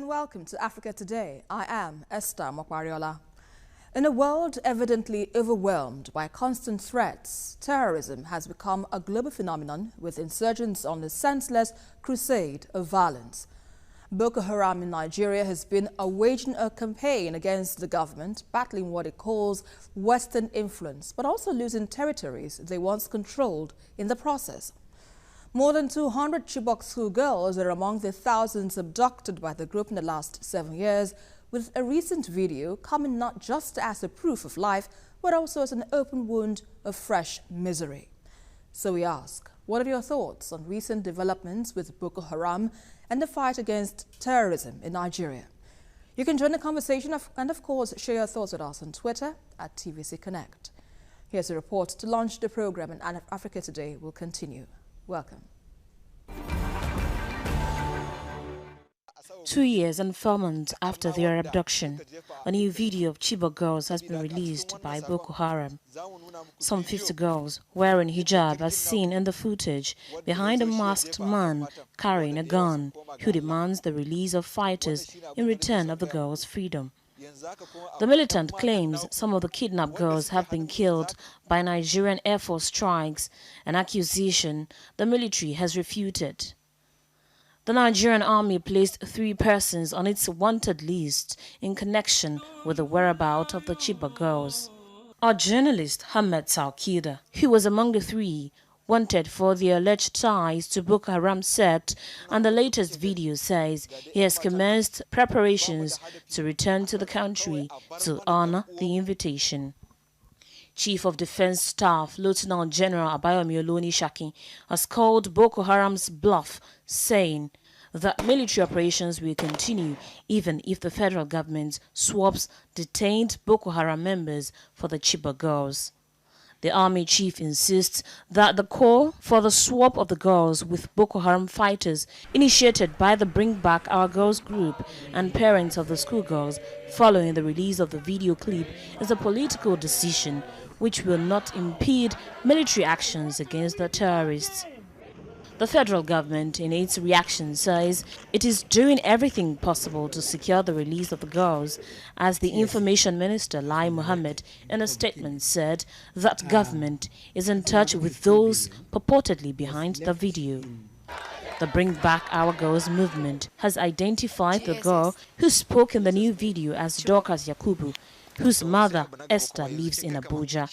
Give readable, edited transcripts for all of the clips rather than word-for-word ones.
and welcome to Africa Today. I am Esther Mokwariola. In a world evidently overwhelmed by constant threats, terrorism has become a global phenomenon with insurgents on a senseless crusade of violence. Boko Haram in Nigeria has been waging a campaign against the government, battling what it calls Western influence, but also losing territories they once controlled in the process. More than 200 Chibok school girls are among the thousands abducted by the group in the last 7 years, with a recent video coming not just as a proof of life, but also as an open wound of fresh misery. So we ask, what are your thoughts on recent developments with Boko Haram and the fight against terrorism in Nigeria? You can join the conversation and of course share your thoughts with us on Twitter at TVC Connect. Here's a report to launch the program, and Africa Today will continue. Welcome. 2 years and 4 months after their abduction, a new video of Chibok girls has been released by Boko Haram. Some 50 girls wearing hijab are seen in the footage behind a masked man carrying a gun who demands the release of fighters in return of the girls' freedom. The militant claims some of the kidnapped girls have been killed by Nigerian Air Force strikes, an accusation the military has refuted. The Nigerian army placed 3 persons on its wanted list in connection with the whereabouts of the Chibok girls. Our journalist Ahmed Salkida, who was among the 3 wanted for their alleged ties to Boko Haram sect, and the latest video says he has commenced preparations to return to the country to honor the invitation. Chief of Defense Staff Lieutenant General Abayomi Oloni-Shaki has called Boko Haram's bluff, saying that military operations will continue even if the federal government swaps detained Boko Haram members for the Chibok girls. The army chief insists that the call for the swap of the girls with Boko Haram fighters, initiated by the Bring Back Our Girls group and parents of the schoolgirls following the release of the video clip, is a political decision which will not impede military actions against the terrorists. The federal government, in its reaction, says it is doing everything possible to secure the release of the girls, as the Information Minister, Lai Mohammed, in a statement said that government is in touch with those purportedly behind the video. The Bring Back Our Girls movement has identified the girl who spoke in the new video as Dorcas Yakubu, whose mother, Esther, lives in Abuja.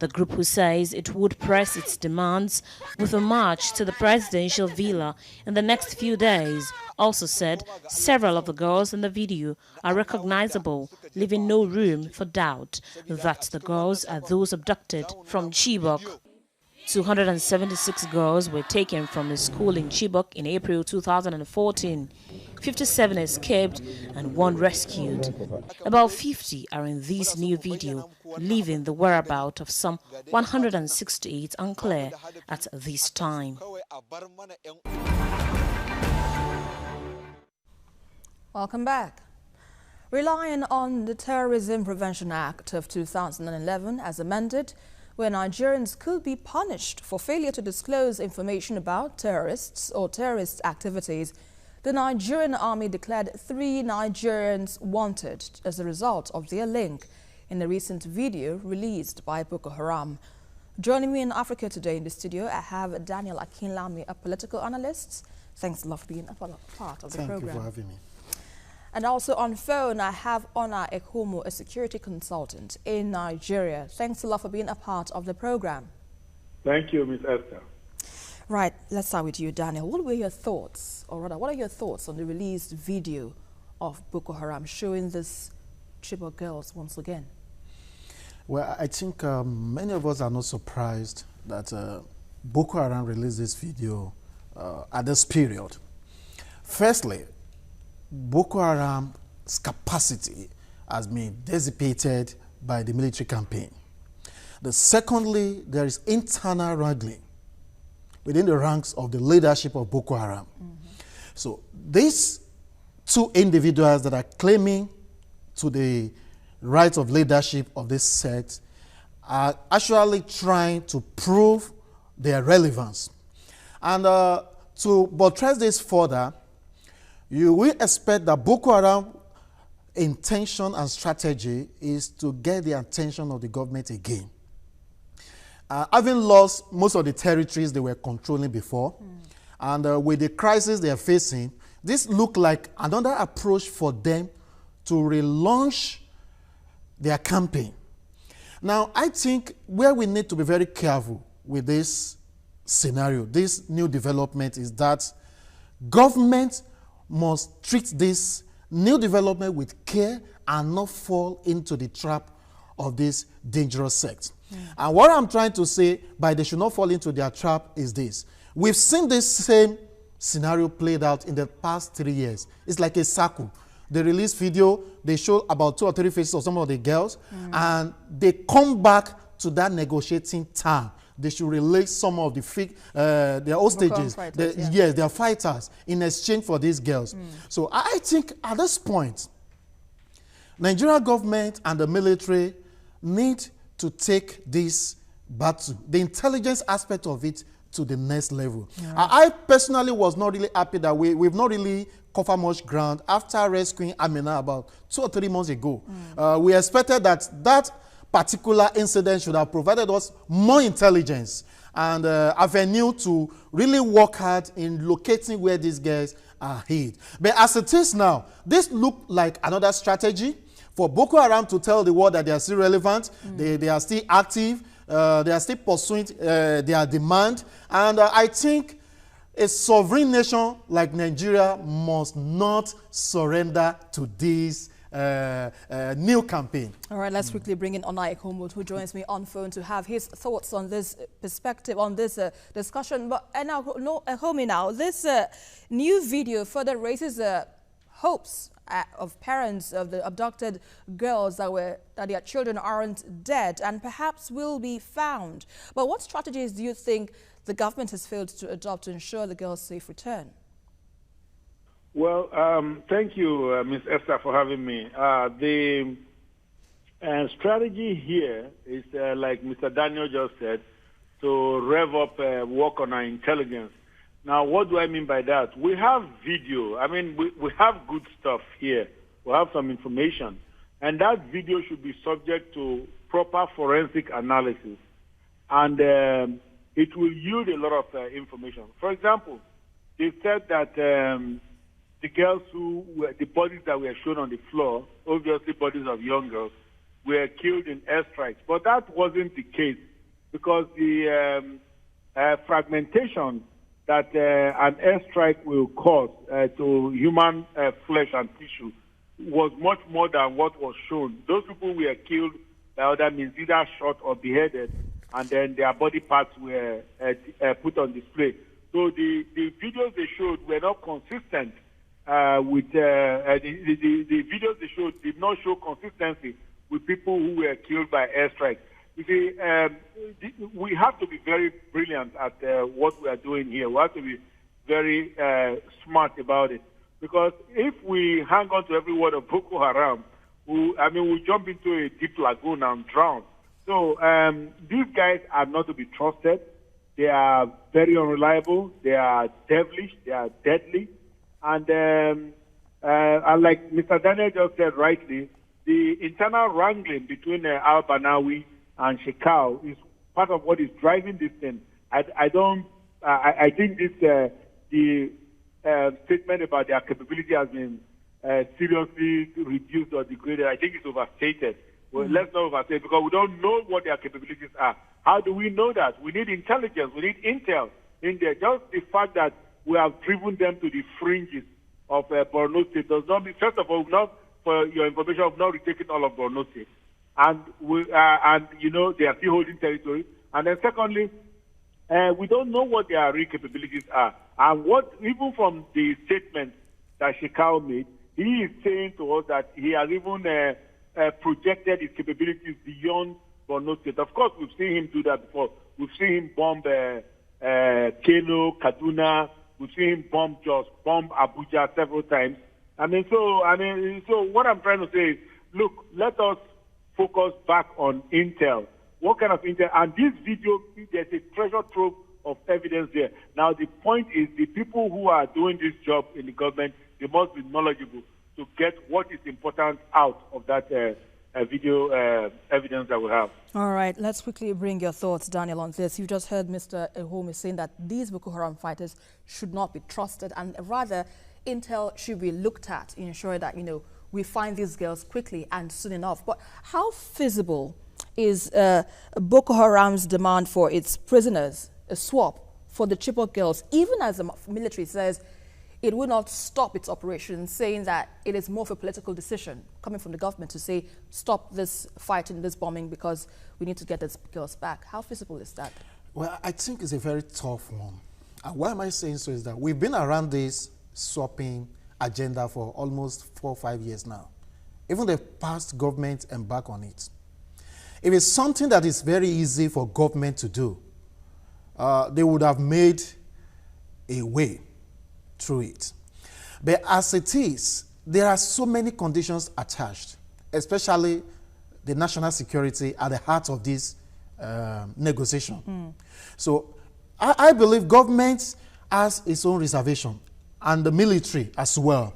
The group, who says it would press its demands with a march to the presidential villa in the next few days, also said several of the girls in the video are recognizable, leaving no room for doubt that the girls are those abducted from Chibok. 276 girls were taken from a school in Chibok in April 2014. 57 escaped and 1 rescued. About 50 are in this new video, leaving the whereabouts of some 168 unclear at this time. Welcome back. Relying on the Terrorism Prevention Act of 2011 as amended, where Nigerians could be punished for failure to disclose information about terrorists or terrorist activities, the Nigerian army declared 3 Nigerians wanted as a result of their link in a recent video released by Boko Haram. Joining me in Africa Today in the studio, I have Daniel Akinlami, a political analyst. Thanks a lot for being a part of the program. Thank you for having me. And also on phone, I have Onah Ekhomu, a security consultant in Nigeria. Thanks a lot for being a part of the program. Thank you, Ms. Esther. Right, let's start with you, Daniel. What were your thoughts, or rather, what are your thoughts on the released video of Boko Haram showing this Chibok girls once again? Well, I think many of us are not surprised that Boko Haram released this video at this period. Firstly, Boko Haram's capacity has been dissipated by the military campaign. Secondly, there is internal wrangling within the ranks of the leadership of Boko Haram. So these 2 individuals that are claiming to the right of leadership of this sect are actually trying to prove their relevance. And to buttress this further, you will expect that Boko Haram intention and strategy is to get the attention of the government again. Having lost most of the territories they were controlling before, and with the crisis they are facing, this looked like another approach for them to relaunch their campaign. Now, I think where we need to be very careful with this scenario, this new development, is that government must treat this new development with care and not fall into the trap of this dangerous sect. And what I'm trying to say by they should not fall into their trap is this. We've seen this same scenario played out in the past 3 years. It's like a circle. They release video, they show about 2 or 3 faces of some of the girls, and they come back to that negotiating time. They should release some of their hostages, yes, their fighters, in exchange for these girls. So I think at this point, Nigeria government and the military need to take this battle, the intelligence aspect of it, to the next level. I personally was not really happy that we've not really covered much ground after rescuing Amina about 2 or 3 months ago. We expected that particular incident should have provided us more intelligence and avenue to really work hard in locating where these girls are hid. But as it is now, this looked like another strategy for Boko Haram to tell the world that they are still relevant, they are still active, they are still pursuing their demand. And I think a sovereign nation like Nigeria must not surrender to this new campaign. All right, let's quickly bring in Onah Ekhomu, who joins me on phone to have his thoughts on this perspective, on this discussion. But Ekhomu, now, this new video further raises hopes of parents of the abducted girls that their children aren't dead and perhaps will be found. But what strategies do you think the government has failed to adopt to ensure the girls' safe return? Well, thank you, Ms. Esther, for having me. The strategy here is, like Mr. Daniel just said, to rev up work on our intelligence. Now, what do I mean by that? We have video. I mean, we have good stuff here. We have some information. And that video should be subject to proper forensic analysis. And it will yield a lot of information. For example, they said that the girls the bodies that were shown on the floor, obviously bodies of young girls, were killed in airstrikes. But that wasn't the case because the fragmentation that an airstrike will cause to human flesh and tissue was much more than what was shown. Those people were killed by other means, either shot or beheaded, and then their body parts were put on display. So the videos they showed were not consistent with the videos they showed did not show consistency with people who were killed by airstrikes. You see, we have to be very brilliant at what we are doing here. We have to be very smart about it. Because if we hang on to every word of Boko Haram, we jump into a deep lagoon and drown. So these guys are not to be trusted. They are very unreliable. They are devilish. They are deadly. And like Mr. Daniel just said rightly, the internal wrangling between Al-Banawi and Shekau is part of what is driving this thing. I think the statement about their capability has been seriously reduced or degraded. I think it's overstated. Well, let's not overstate because we don't know what their capabilities are. How do we know that? We need intelligence. We need intel in there. Just the fact that we have driven them to the fringes of Borno State does not mean, first of all, for your information, we've not retaken all of Borno State. And they are still holding territory. And then secondly, we don't know what their real capabilities are. And even from the statement that Shekau made, he is saying to us that he has even projected his capabilities beyond Borno State. Of course, we've seen him do that before. We've seen him bomb Kano, Kaduna. We've seen him bomb Jos, bomb Abuja several times. So what I'm trying to say is, look, let us focus back on intel. What kind of intel? And this video, there's a treasure trove of evidence there. Now, the point is the people who are doing this job in the government, They must be knowledgeable to get what is important out of that video evidence that we have. All right, let's quickly bring your thoughts, Daniel, on this. You just heard Mr. Ekhomu saying that these Boko Haram fighters should not be trusted, and rather intel should be looked at, ensuring that, we find these girls quickly and soon enough. But how feasible is Boko Haram's demand for its prisoners, a swap for the Chibok girls, even as the military says it will not stop its operation, saying that it is more of a political decision coming from the government to say, stop this fighting, this bombing, because we need to get these girls back? How feasible is that? Well, I think it's a very tough one. And why am I saying so is that we've been around this swapping agenda for almost 4 or 5 years now. Even the past government embarked on it. If it's something that is very easy for government to do, they would have made a way through it. But as it is, there are so many conditions attached, especially the national security at the heart of this negotiation. So I believe government has its own reservation, and the military as well,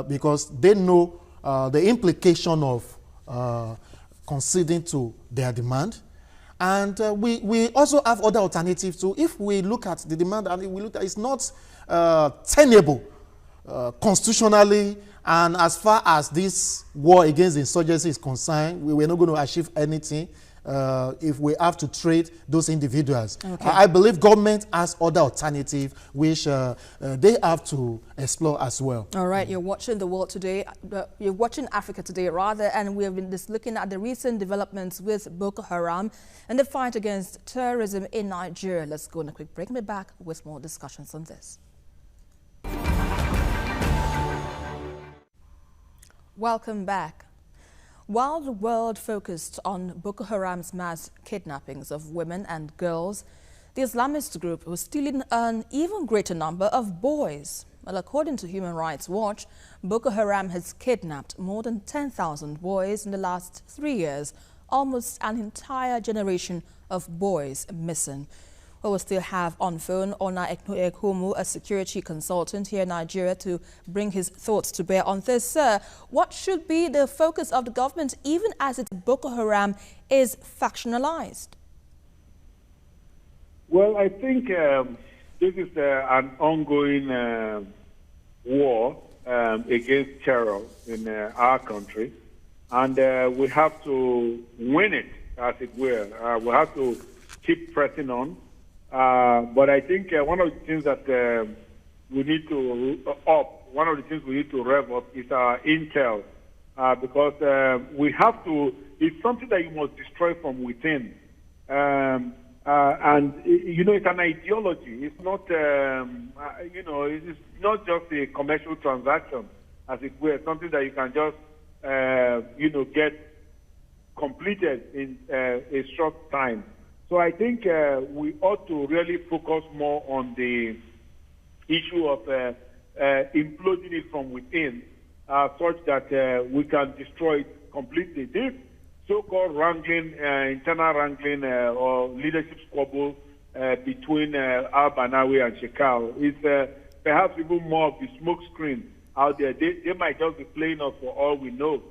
because they know the implication of conceding to their demand. And we also have other alternatives too. If we look at the demand and we look at it's not tenable constitutionally, and as far as this war against insurgency is concerned, we're not going to achieve anything if we have to trade those individuals. Okay. I believe government has other alternatives which they have to explore as well. All right, you're watching the world today, you're watching Africa Today rather, and we've been just looking at the recent developments with Boko Haram and the fight against terrorism in Nigeria. Let's go on a quick break and be back with more discussions on this. Welcome back. While the world focused on Boko Haram's mass kidnappings of women and girls, the Islamist group was stealing an even greater number of boys. Well, according to Human Rights Watch, Boko Haram has kidnapped more than 10,000 boys in the last 3 years, almost an entire generation of boys missing. Well, we'll still have on phone Onah Ekhomu, a security consultant here in Nigeria, to bring his thoughts to bear on this. Sir, what should be the focus of the government, even as its Boko Haram is factionalized? Well, I think this is an ongoing war against terror in our country, and we have to win it, as it were. We have to keep pressing on. But I think one of the things that we need to one of the things we need to rev up is our intel, because we have to, it's something that you must destroy from within. And, it's an ideology. It's not, it's not just a commercial transaction, as it were, something that you can just, get completed in a short time. So I think we ought to really focus more on the issue of imploding it from within, such that we can destroy it completely. This so-called wrangling, internal wrangling or leadership squabble between Al-Banawi and Shekau is perhaps even more of the smoke screen out there. They might just be playing us for all we know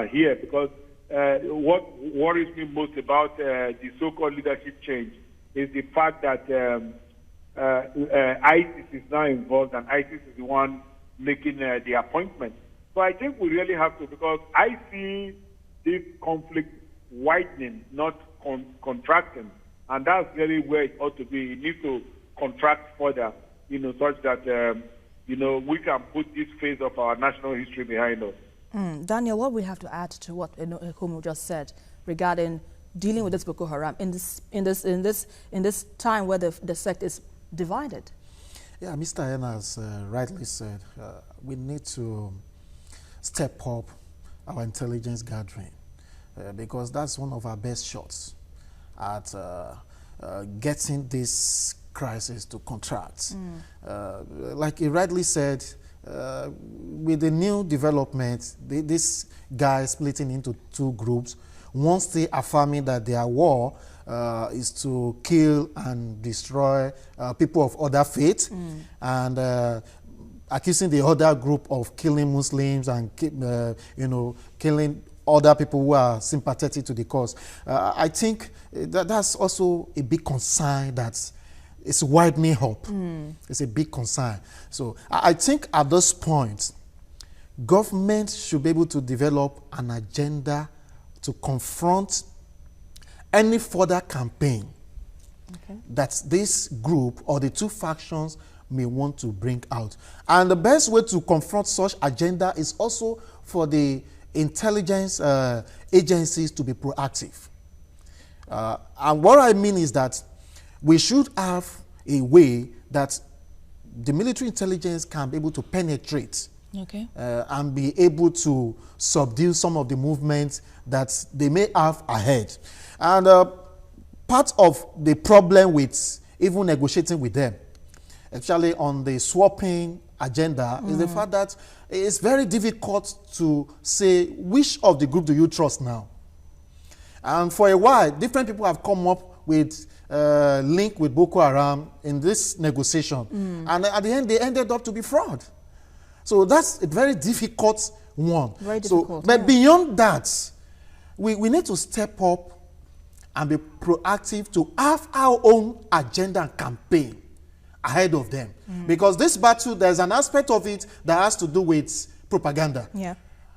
here, because what worries me most about the so-called leadership change is the fact that ISIS is now involved, and ISIS is the one making the appointment. So I think we really have to, because I see this conflict widening, not contracting, and that's really where it ought to be. It needs to contract further, such that we can put this phase of our national history behind us. Daniel, what we have to add to what Ekhomu just said regarding dealing with this Boko Haram in this time where the sect is divided? Yeah, Mr. Onah has rightly said we need to step up our intelligence gathering because that's one of our best shots at getting this crisis to contract. Like he rightly said, with the new development, this guy splitting into two groups, one still affirming that their war is to kill and destroy people of other faith, and accusing the other group of killing Muslims and killing other people who are sympathetic to the cause. I think that's also a big concern that is widening up. It's a big concern. So I think at this point, government should be able to develop an agenda to confront any further campaign that this group or the two factions may want to bring out. And the best way to confront such agenda is also for the intelligence agencies to be proactive. And what I mean is that we should have a way that the military intelligence can be able to penetrate and be able to subdue some of the movements that they may have ahead. And part of the problem with even negotiating with them, actually on the swapping agenda, is the fact that it's very difficult to say which of the group do you trust now. And for a while, different people have come up with link with Boko Haram in this negotiation. And at the end, they ended up to be fraud. So that's a very difficult one. Very difficult. But beyond that, we need to step up and be proactive to have our own agenda and campaign ahead of them. Because this battle, there's an aspect of it that has to do with propaganda.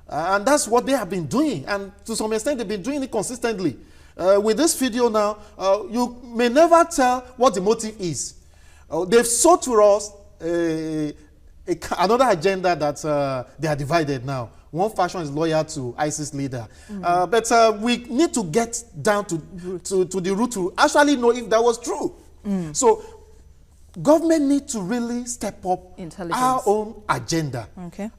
And that's what they have been doing. And to some extent, they've been doing it consistently. With this video now, you may never tell what the motive is. They've sold to us another agenda that they are divided now. One faction is loyal to ISIS leader. But we need to get down to the root to actually know if that was true. So government needs to really step up our own agenda,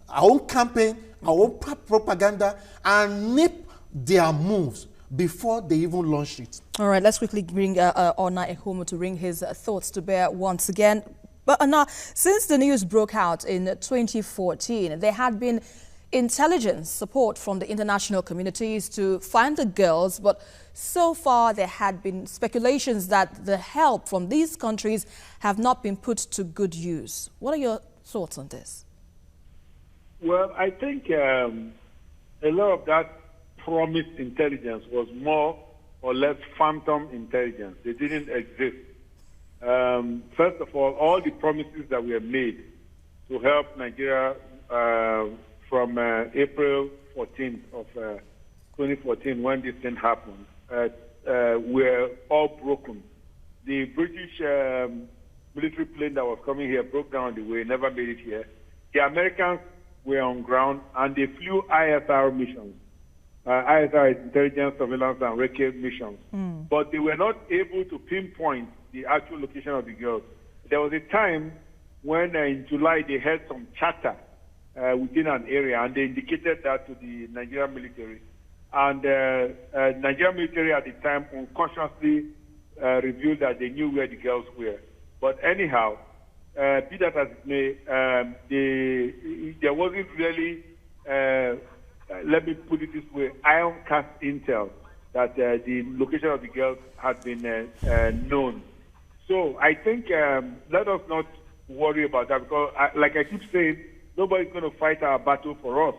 our own campaign, our own propaganda, and nip their moves before they even launch it. All right, let's quickly bring Onah Ekhomu to bring his thoughts to bear once again. But Onah, since the news broke out in 2014, there had been intelligence support from the international communities to find the girls, but so far there had been speculations that the help from these countries have not been put to good use. What are your thoughts on this? Well, I think a lot of that promised intelligence was more or less phantom intelligence. They didn't exist. First of all the promises that were made to help Nigeria from April 14th of 2014, when this thing happened, were all broken. The British military plane that was coming here broke down on the way, never made it here. The Americans were on ground, and they flew ISR missions. ISR is Intelligence, Surveillance, and Recce missions. But they were not able to pinpoint the actual location of the girls. There was a time when in July they had some chatter within an area, and they indicated that to the Nigerian military. And Nigerian military at the time unconsciously revealed that they knew where the girls were. But anyhow, be that as it may, there wasn't really, let me put it this way, iron-cast intel that the location of the girls had been known. So I think let us not worry about that, because like I keep saying, nobody's going to fight our battle for us.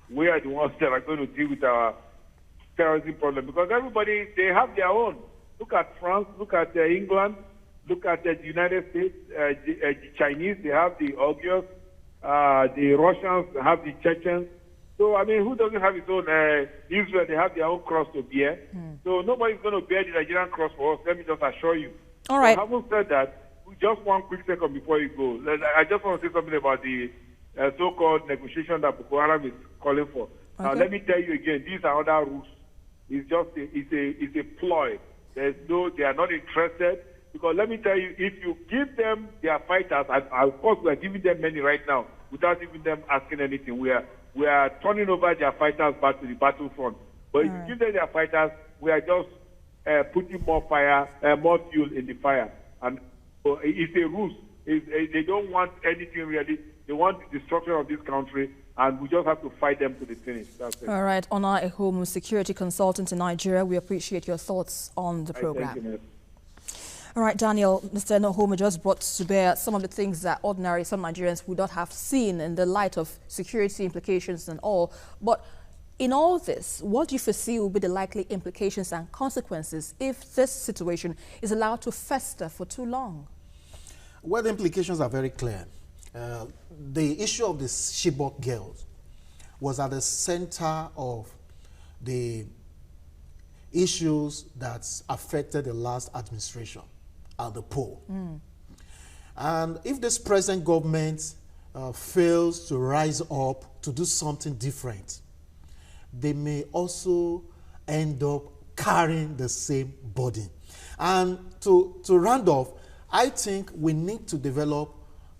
We are the ones that are going to deal with our terrorism problem, because everybody, they have their own. Look at France, look at England, look at the United States, the Chinese, they have the Uyghurs, the Russians have the Chechens. So, I mean, who doesn't have his own? Israel, they have their own cross to bear. So nobody's going to bear the Nigerian cross for us, let me just assure you. All right. So, having said that, just one quick second before you go, I just want to say something about the so-called negotiation that Boko Haram is calling for. Now, let me tell you again, these are other rules. It's just it's a ploy. They are not interested, because let me tell you, if you give them their fighters, and of course we are giving them many right now without even them asking anything. We are turning over their fighters back to the battlefront. But if you give them their fighters, we are just putting more fuel in the fire. And so it's a ruse. They don't want anything really. They want the destruction of this country, and we just have to fight them to the finish. That's it. All right, Onah Ekhomu, security consultant in Nigeria. We appreciate your thoughts on the program. Thank you, All right, Daniel, Mr. Ekhomu just brought to bear some of the things that ordinary some Nigerians would not have seen in the light of security implications and all. But in all this, what do you foresee will be the likely implications and consequences if this situation is allowed to fester for too long? Well, the implications are very clear. The issue of the Chibok Girls was at the center of the issues that affected the last administration at the poll. And if this present government fails to rise up to do something different, they may also end up carrying the same burden. And to round off, I think we need to develop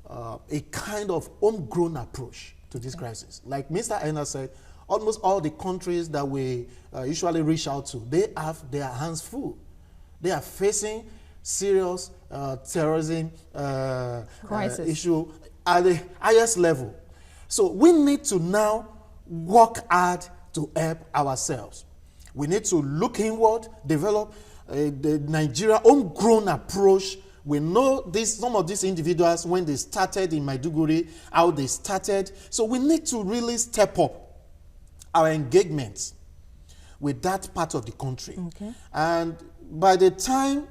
a kind of homegrown approach to this crisis. Like Mr. Onah said, almost all the countries that we usually reach out to, they have their hands full. They are facing serious terrorism issue at the highest level. So we need to now work hard to help ourselves. We need to look inward, develop the Nigeria homegrown approach. We know this, some of these individuals, when they started in Maiduguri, how they started. So we need to really step up our engagement with that part of the country. Okay. And by the time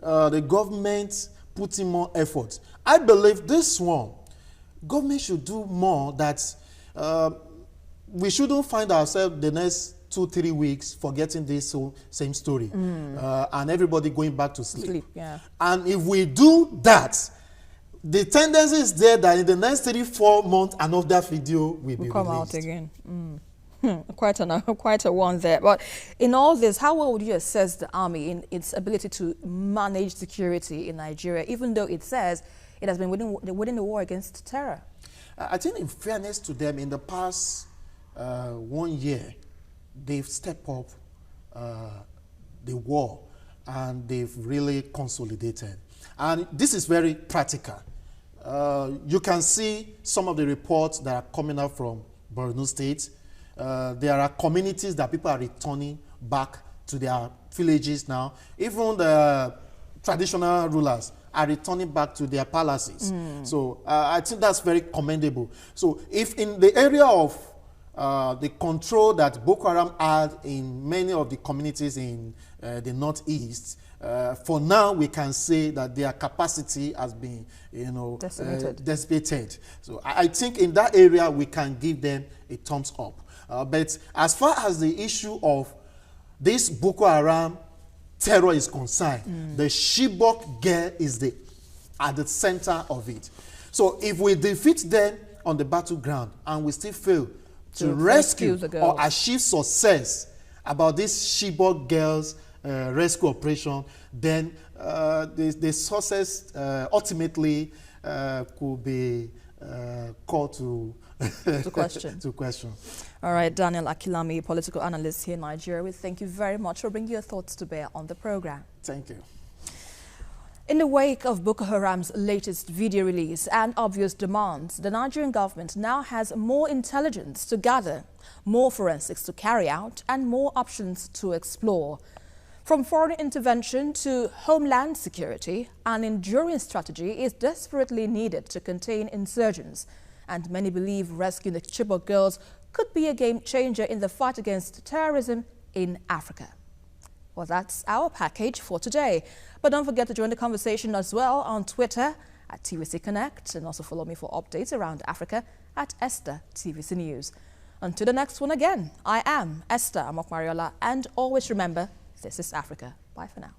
the government puts in more effort, I believe this one, government should do more that we shouldn't find ourselves the next 2-3 weeks forgetting this same story and everybody going back to sleep. Yeah. And if we do that, the tendency is there that in the next 3-4 months, another video will be come released. out again. Quite a one there. But in all this, how well would you assess the army in its ability to manage security in Nigeria, even though it says it has been winning the war against terror? I think in fairness to them, in the past 1 year, they've stepped up the war and they've really consolidated. And this is very practical. You can see some of the reports that are coming out from Borno State. There are communities that people are returning back to their villages now. Even the traditional rulers are returning back to their palaces. So I think that's very commendable. So if in the area of the control that Boko Haram had in many of the communities in the northeast, for now we can say that their capacity has been, decimated. So I think in that area we can give them a thumbs up. But as far as the issue of this Boko Haram terror is concerned, the Chibok girl is at the center of it. So if we defeat them on the battleground and we still fail to rescue or achieve success about this Chibok Girls rescue operation, then the success ultimately could be called to question. to question. All right, Daniel Akinlami, political analyst here in Nigeria, we thank you very much for bringing your thoughts to bear on the program. Thank you. In the wake of Boko Haram's latest video release and obvious demands, the Nigerian government now has more intelligence to gather, more forensics to carry out, and more options to explore. From foreign intervention to homeland security, an enduring strategy is desperately needed to contain insurgents, and many believe rescuing the Chibok girls could be a game changer in the fight against terrorism in Africa. Well, that's our package for today. But don't forget to join the conversation as well on Twitter at TVC Connect, and also follow me for updates around Africa at Esther TVC News. Until the next one again, I am Esther Mokwariola, and always remember, this is Africa. Bye for now.